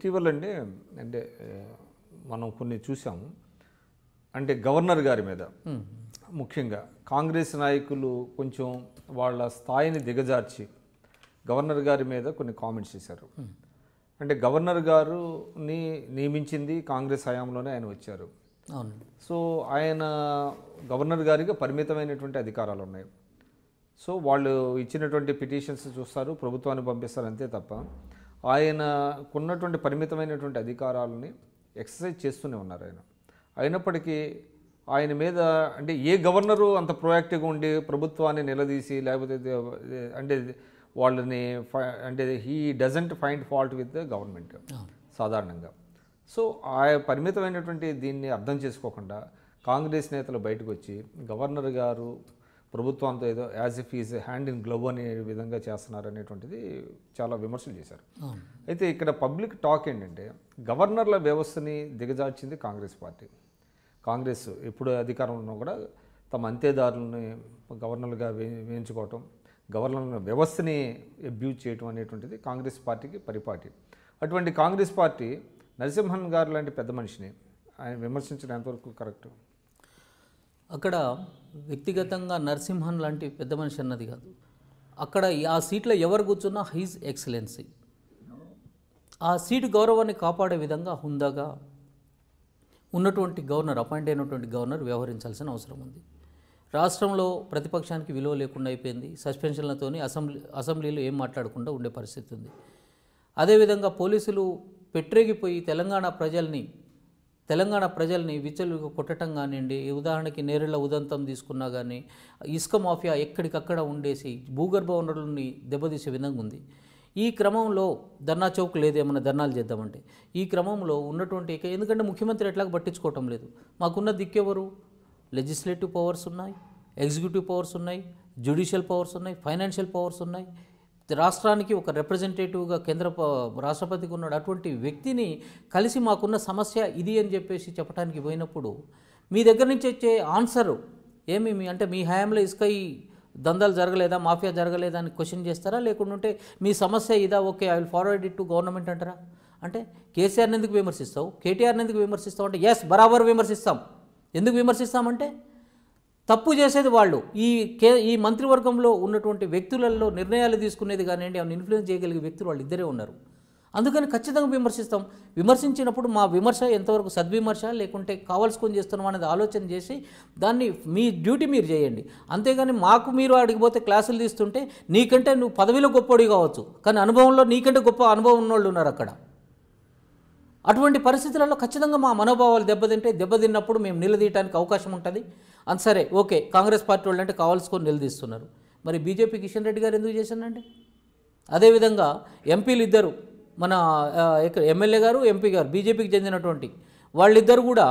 ఇటీవలండి అంటే మనం కొన్ని చూసాము. అంటే గవర్నర్ గారి మీద ముఖ్యంగా కాంగ్రెస్ నాయకులు కొంచెం వాళ్ళ స్థాయిని దిగజార్చి గవర్నర్ గారి మీద కొన్ని కామెంట్స్ చేశారు. అంటే గవర్నర్ గారుని నియమించింది కాంగ్రెస్ హయాంలోనే ఆయన వచ్చారు. సో ఆయన గవర్నర్ గారికి పరిమితమైనటువంటి అధికారాలు ఉన్నాయి. సో వాళ్ళు ఇచ్చినటువంటి పిటిషన్స్ చూస్తారు, ప్రభుత్వాన్ని పంపిస్తారు, అంతే తప్ప ఆయనకున్నటువంటి పరిమితమైనటువంటి అధికారాలని ఎక్సర్సైజ్ చేస్తూనే ఉన్నారు ఆయన. అయినప్పటికీ ఆయన మీద అంటే ఏ గవర్నరు అంత ప్రొయాక్టివ్గా ఉండి ప్రభుత్వాన్ని నిలదీసి లేకపోతే అంటే వాళ్ళని అంటే he doesn't find fault with the government సాధారణంగా. సో ఆ పరిమితమైనటువంటి దీన్ని అర్థం చేసుకోకుండా కాంగ్రెస్ నేతలు బయటకు వచ్చి గవర్నర్ గారు ప్రభుత్వంతో ఏదో as if is hand in glove అనే విధంగా చేస్తున్నారు అనేటువంటిది చాలా విమర్శలు చేశారు. అయితే ఇక్కడ పబ్లిక్ టాక్ ఏంటంటే గవర్నర్ల వ్యవస్థని దిగజార్చింది కాంగ్రెస్ పార్టీ. కాంగ్రెస్ ఎప్పుడు అధికారంలో ఉన్నా కూడా తమ అంతేదారులని గవర్నర్లుగా వేయించుకోవటం, గవర్నర్ల వ్యవస్థని అబ్యూజ్ చేయటం అనేటువంటిది కాంగ్రెస్ పార్టీకి పరిపాటి. అటువంటి కాంగ్రెస్ పార్టీ నరసింహన్ గారు లాంటి పెద్ద మనిషిని ఆయన విమర్శించడం ఎంతవరకు కరెక్ట్? అక్కడ వ్యక్తిగతంగా నరసింహన్ లాంటి పెద్ద మనిషి అన్నది కాదు, అక్కడ ఆ సీట్లో ఎవరు కూర్చున్నా హీజ్ ఎక్సలెన్సీ, ఆ సీటు గౌరవాన్ని కాపాడే విధంగా హుందాగా ఉన్నటువంటి గవర్నర్, అపాయింట్ అయినటువంటి గవర్నర్ వ్యవహరించాల్సిన అవసరం ఉంది. రాష్ట్రంలో ప్రతిపక్షానికి విలువ లేకుండా అయిపోయింది. సస్పెన్షన్లతోని అసెంబ్లీలో ఏం మాట్లాడకుండా ఉండే పరిస్థితి ఉంది. అదేవిధంగా పోలీసులు పెట్టరేగిపోయి తెలంగాణ ప్రజల్ని విచ్చలు కొట్టడం కానివ్వండి, ఉదాహరణకి నేరేళ్ల ఉదంతం తీసుకున్నా కానీ ఇసుక మాఫియా ఎక్కడికక్కడ ఉండేసి భూగర్భ వనరులని దెబ్బతీసే విధంగా ఉంది. ఈ క్రమంలో ధర్నా చౌక్ లేదు, ఏమన్నా ధర్నాలు చేద్దామంటే ఈ క్రమంలో ఉన్నటువంటి ఎందుకంటే ముఖ్యమంత్రి ఎట్లాగ పట్టించుకోవటం లేదు. మాకున్న దిక్కెవరు? లెజిస్లేటివ్ పవర్స్ ఉన్నాయి, ఎగ్జిక్యూటివ్ పవర్స్ ఉన్నాయి, జ్యుడిషియల్ పవర్స్ ఉన్నాయి, ఫైనాన్షియల్ పవర్స్ ఉన్నాయి. రాష్ట్రానికి ఒక రిప్రజెంటేటివ్గా రాష్ట్రపతికి ఉన్నాడు. అటువంటి వ్యక్తిని కలిసి మాకున్న సమస్య ఇది అని చెప్పేసి చెప్పడానికి పోయినప్పుడు మీ దగ్గర నుంచి వచ్చే ఆన్సరు ఏమి అంటే మీ హయాంలో ఇసుక ఈ దందాలు జరగలేదా, మాఫియా జరగలేదా అని క్వశ్చన్ చేస్తారా? లేకుంటే మీ సమస్య ఇదా, okay I will forward it to government అంటారా? అంటే కేసీఆర్ని ఎందుకు విమర్శిస్తావు, కేటీఆర్ని ఎందుకు విమర్శిస్తావు అంటే ఎస్ బరాబర్ విమర్శిస్తాం. ఎందుకు విమర్శిస్తామంటే తప్పు చేసేది వాళ్ళు. ఈ మంత్రివర్గంలో ఉన్నటువంటి వ్యక్తులలో నిర్ణయాలు తీసుకునేది కానివ్వండి, ఏమైనా ఇన్ఫ్లుయెన్స్ చేయగలిగే వ్యక్తులు వాళ్ళు ఇద్దరే ఉన్నారు. అందుకని ఖచ్చితంగా విమర్శిస్తాం. విమర్శించినప్పుడు మా విమర్శ ఎంతవరకు సద్విమర్శ లేకుంటే కావాల్సుకొని చేస్తున్నాం అనేది ఆలోచన చేసి దాన్ని మీ డ్యూటీ మీరు చేయండి. అంతేగాని మాకు మీరు అడిగిపోతే క్లాసులు తీస్తుంటే నీకంటే నువ్వు పదవిలో గొప్పవాడి కావచ్చు, కానీ అనుభవంలో నీకంటే గొప్ప అనుభవం ఉన్నోళ్ళు ఉన్నారు అక్కడ. అటువంటి పరిస్థితులలో ఖచ్చితంగా మా మనోభావాలు దెబ్బతిన్నప్పుడు మేము నిలదీయడానికి అవకాశం ఉంటుంది. సరే ఓకే, కాంగ్రెస్ పార్టీ వాళ్ళు అంటే కావాల్సుకొని నిలదీస్తున్నారు. మరి బీజేపీ కిషన్ రెడ్డి గారు ఎందుకు చేశానండి? అదేవిధంగా ఎంపీలు ఇద్దరు, మన ఎమ్మెల్యే గారు, ఎంపీ గారు, బీజేపీకి చెందినటువంటి వాళ్ళిద్దరు కూడా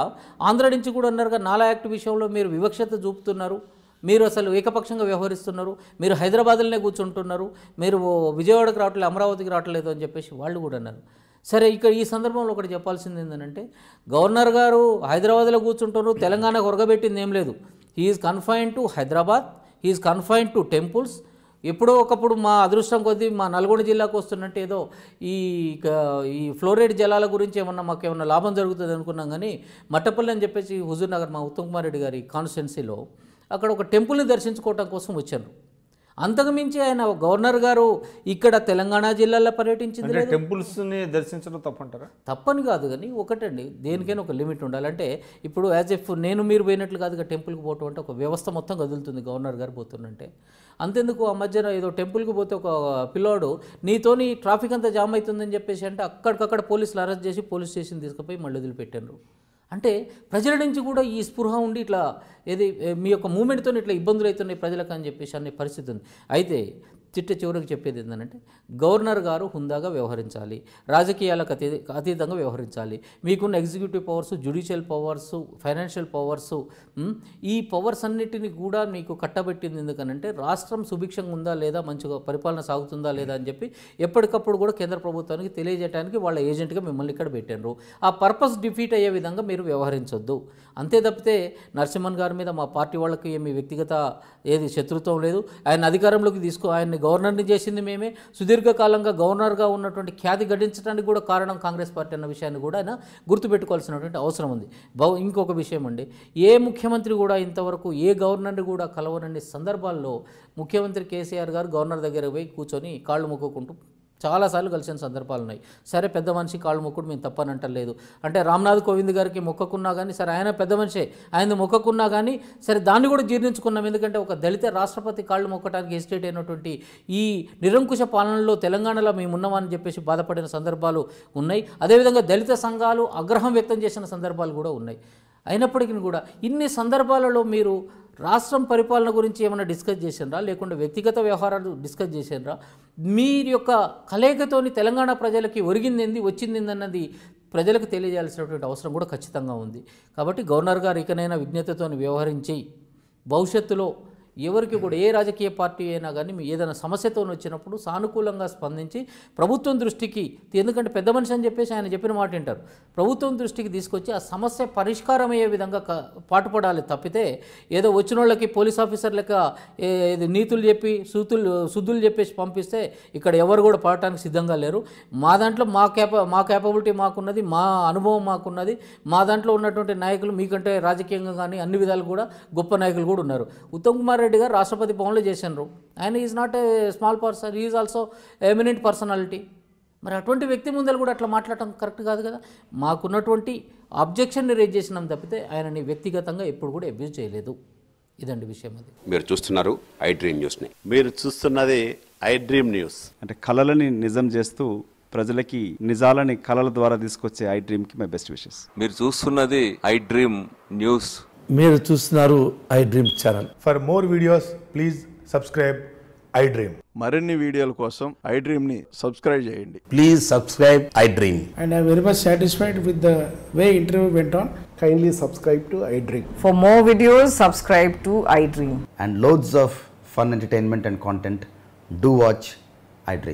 ఆంధ్ర నుంచి కూడా ఉన్నారుగా, నాలా యాక్ట్ విషయంలో మీరు వివక్షత చూపుతున్నారు, మీరు అసలు ఏకపక్షంగా వ్యవహరిస్తున్నారు, మీరు హైదరాబాద్లోనే కూర్చుంటున్నారు, మీరు విజయవాడకు రావట్లేదు, అమరావతికి రావట్లేదు అని చెప్పేసి వాళ్ళు కూడా అన్నారు. సరే, ఇక్కడ ఈ సందర్భంలో ఒకటి చెప్పాల్సింది ఏంటంటే గవర్నర్ గారు హైదరాబాద్లో కూర్చుంటున్నారు, తెలంగాణకు ఒరగబెట్టింది ఏం లేదు. He's confined to Hyderabad, he's confined to temples. ఎప్పుడో ఒకప్పుడు మా అదృష్టం కొద్దీ మా నల్గొండ జిల్లాకు వస్తున్నట్టు ఏదో ఈ ఫ్లోరైడ్ జలాల గురించి మాకేమన్నా లాభం జరుగుతుంది అనుకున్నాం, కానీ మట్టపల్లి అని చెప్పేసి హుజూర్ నగర్ మా ఉత్తమ్ కుమార్ రెడ్డి గారి కాన్స్టిట్యున్సీలో అక్కడ ఒక టెంపుల్ని దర్శించుకోవడం కోసం వచ్చారు. అంతకుమించి ఆయన గవర్నర్ గారు ఇక్కడ తెలంగాణ జిల్లాలో పర్యటించింది. టెంపుల్స్ని దర్శించడం తప్పంటారా? తప్పని కాదు, కానీ ఒకటండి, దేనికైనా ఒక లిమిట్ ఉండాలంటే ఇప్పుడు యాజ్ ఎఫ్ నేను మీరు పోయినట్లు కాదుగా టెంపుల్కి పోవటం అంటే ఒక వ్యవస్థ మొత్తం కదులుతుంది. గవర్నర్ గారు పోతుందంటే అంతెందుకు, ఆ మధ్యన ఏదో టెంపుల్కి పోతే ఒక పిల్లోడు నీతోని ట్రాఫిక్ అంతా జామ్ అవుతుందని చెప్పేసి అంటే అక్కడికక్కడ పోలీసులు అరెస్ట్ చేసి పోలీస్ స్టేషన్ తీసుకుపోయి మళ్ళీ వదిలిపెట్టారు. అంటే ప్రజల నుంచి కూడా ఈ స్పృహ ఉండి ఇట్లా మీ యొక్క మూమెంట్తో ఇట్లా ఇబ్బందులు అవుతున్నాయి ప్రజలకు అని చెప్పేసి అనే పరిస్థితి ఉంది. అయితే చివరికి చెప్పేది ఏంటంటే గవర్నర్ గారు హుందాగా వ్యవహరించాలి, రాజకీయాలకు అతీతంగా వ్యవహరించాలి. మీకున్న executive powers, judicial powers, financial powers, ఈ పవర్స్ అన్నిటిని కూడా మీకు కట్టబెట్టింది. ఎందుకనంటే రాష్ట్రం సుభిక్షంగా ఉందా లేదా, మంచిగా పరిపాలన సాగుతుందా లేదా అని చెప్పి ఎప్పటికప్పుడు కూడా కేంద్ర ప్రభుత్వానికి తెలియజేయడానికి వాళ్ళ ఏజెంట్గా మిమ్మల్ని ఇక్కడ పెట్టారు. ఆ పర్పస్ డిఫీట్ అయ్యే విధంగా మీరు వ్యవహరించొద్దు. అంతే తప్పితే నరసింహన్ గారి మీద మా పార్టీ వాళ్ళకి ఏమి వ్యక్తిగత శత్రుత్వం లేదు. ఆయన అధికారంలోకి ఆయన్ని గవర్నర్ని చేసింది మేమే, సుదీర్ఘకాలంగా గవర్నర్గా ఉన్నటువంటి ఖ్యాతి గడించడానికి కూడా కారణం కాంగ్రెస్ పార్టీ అన్న విషయాన్ని కూడా ఆయన గుర్తుపెట్టుకోవాల్సినటువంటి అవసరం ఉంది. ఇంకొక విషయం అండి, ఏ ముఖ్యమంత్రి కూడా ఇంతవరకు ఏ గవర్నర్ని కూడా కలవనన్ని సందర్భాల్లో ముఖ్యమంత్రి కేసీఆర్ గారు గవర్నర్ దగ్గర పోయి కూర్చొని కాళ్ళు మొక్కుకుంటూ చాలాసార్లు కలిసిన సందర్భాలు ఉన్నాయి. సరే పెద్ద మనిషి కాళ్ళు మొక్కుడు మేము తప్పనంటలేదు, అంటే రామ్నాథ్ కోవింద్ గారికి మొక్కకున్నా కానీ సరే ఆయన పెద్ద మనిషే, ఆయన మొక్కకున్నా కానీ సరే దాన్ని కూడా జీర్ణించుకున్నాం. ఎందుకంటే ఒక దళిత రాష్ట్రపతి కాళ్ళు మొక్కడానికి హెసిటేట్ అయినటువంటి ఈ నిరంకుశ పాలనలో తెలంగాణలో మేము ఉన్నామని చెప్పేసి బాధపడిన సందర్భాలు ఉన్నాయి. అదేవిధంగా దళిత సంఘాలు ఆగ్రహం వ్యక్తం చేసిన సందర్భాలు కూడా ఉన్నాయి. అయినప్పటికీ కూడా ఇన్ని సందర్భాలలో మీరు రాష్ట్రం పరిపాలన గురించి ఏమైనా డిస్కస్ చేసినరా, లేకుంటే వ్యక్తిగత వ్యవహారాలు డిస్కస్ చేసినరా? మీరు యొక్క కలయికతోని తెలంగాణ ప్రజలకి ఒరిగింది వచ్చింది అన్నది ప్రజలకు తెలియజేయాల్సినటువంటి అవసరం కూడా ఖచ్చితంగా ఉంది. కాబట్టి గవర్నర్ గారు ఇకనైనా విజ్ఞతతో వ్యవహరించి భవిష్యత్తులో ఎవరికి కూడా ఏ రాజకీయ పార్టీ అయినా కానీ ఏదైనా సమస్యతో వచ్చినప్పుడు సానుకూలంగా స్పందించి ప్రభుత్వం దృష్టికి, ఎందుకంటే పెద్ద మనిషి అని చెప్పేసి ఆయన చెప్పిన మాట వింటారు, ప్రభుత్వం దృష్టికి తీసుకొచ్చి ఆ సమస్య పరిష్కారం అయ్యే విధంగా పాటుపడాలి తప్పితే ఏదో వచ్చిన వాళ్ళకి పోలీస్ ఆఫీసర్ లెక్క నీతులు చెప్పి శుద్ధులు చెప్పేసి పంపిస్తే ఇక్కడ ఎవరు కూడా పడటానికి సిద్ధంగా లేరు. మా దాంట్లో మా కేపబిలిటీ మాకున్నది, మా అనుభవం మాకున్నది, మా దాంట్లో ఉన్నటువంటి నాయకులు మీకంటే రాజకీయంగా కానీ అన్ని విధాలు కూడా గొప్ప నాయకులు కూడా ఉన్నారు. ఉత్తమ్ కుమార్ రెడ్డి గారు రాష్ట్రపతి భవన్లో చేసినారు. ఆయన is not a small person, is also eminent personality. మరి అటువంటి వ్యక్తి ముందర కూడా అట్లా మాట్లాడటం కరెక్ట్ కాదు కదా. మాకున్నటువంటి అబ్జెక్షన్ని రేజ్ చేసినాం తప్పితే ఆయనని వ్యక్తిగతంగా ఎప్పుడు కూడా అబ్యూజ్ చేయలేదు. ఇదండి విషయం. అది మీరు చూస్తున్నారు ఐ డ్రీమ్ న్యూస్ని. మీరు చూస్తున్నది ఐ డ్రీమ్ న్యూస్. అంటే కళలని నిజం చేస్తూ ప్రజలకి నిజాలని కళల ద్వారా తీసుకొచ్చే ఐ డ్రీమ్కి మై బెస్ట్ విషెస్. మీరు చూస్తున్నది ఐ డ్రీమ్ న్యూస్. మీరు చూస్తున్నారు I dream channel. For more videos please subscribe I dream. మరిన్ని వీడియోల కోసం ఐ డ్రీమ్ని సబ్స్క్రైబ్ చేయండి. Please subscribe I dream. And I am very much satisfied with the way interview went on. Kindly subscribe to I Dream. For more videos, subscribe to I Dream. And loads of fun entertainment and content. Do watch I Dream.